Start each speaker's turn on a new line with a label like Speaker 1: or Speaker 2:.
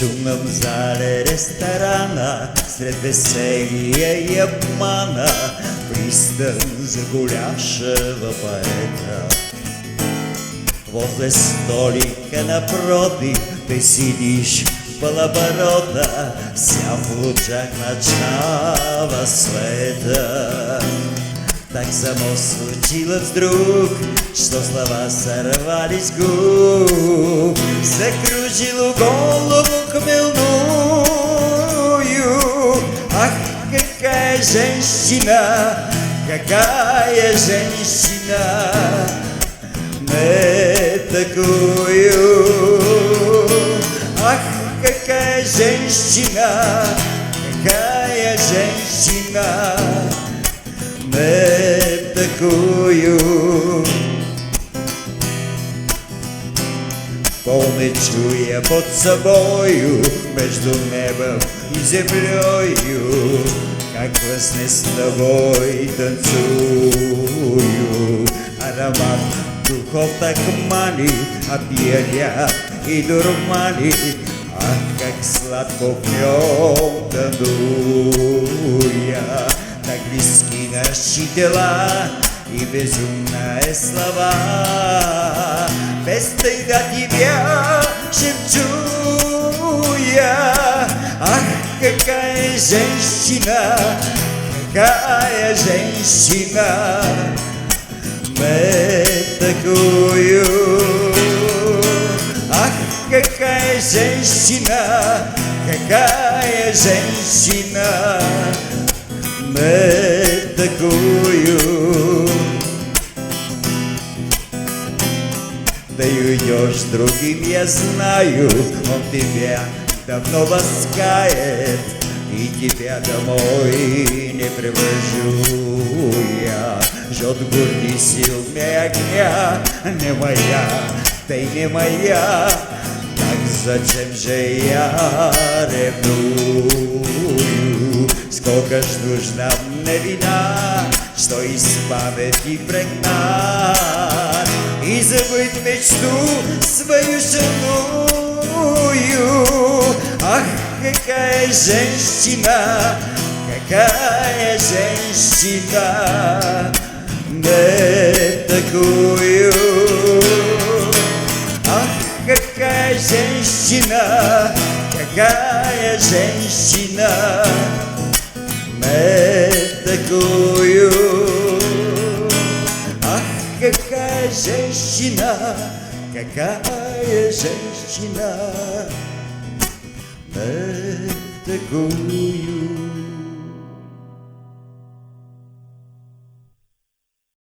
Speaker 1: шумном зале ресторана, сред веселья и обмана, пристань загулявшего поэта. Возле столика напротив ты сидишь полоборота, вся в лучах ночного света. Так само случилось вдруг, что слова сорвались с губ, закружил голову хмельную. Ах, какая женщина, какая женщина, не такую. Ах, какая женщина, какая женщина, не такую. Полный чуя под собою между небом и землею, как во сне с тобой танцую. Аромат духов так манит, опьянят и дурманит. Ах, как сладко в нем тону я, так близки наши тела и безумные слова. Без стыда тебя шепчу я. Ах, какая женщина, какая женщина, не такую. Ах, какая женщина, какая женщина, не такую. Ты уйдешь с другим, я знаю, он тебя давно ласкает, и тебя домой не привожу я. Жжет в груди силами огня, не моя, ты не моя. Так зачем же я ревную? Сколько ж нужно мне вина, что из памяти прогнать и забыть мечту свою женую. Ах, какая женщина, какая женщина, не такую. Ах, какая женщина, какая женщина, не такую. Ах, какая женщина, какая женщина, не такую.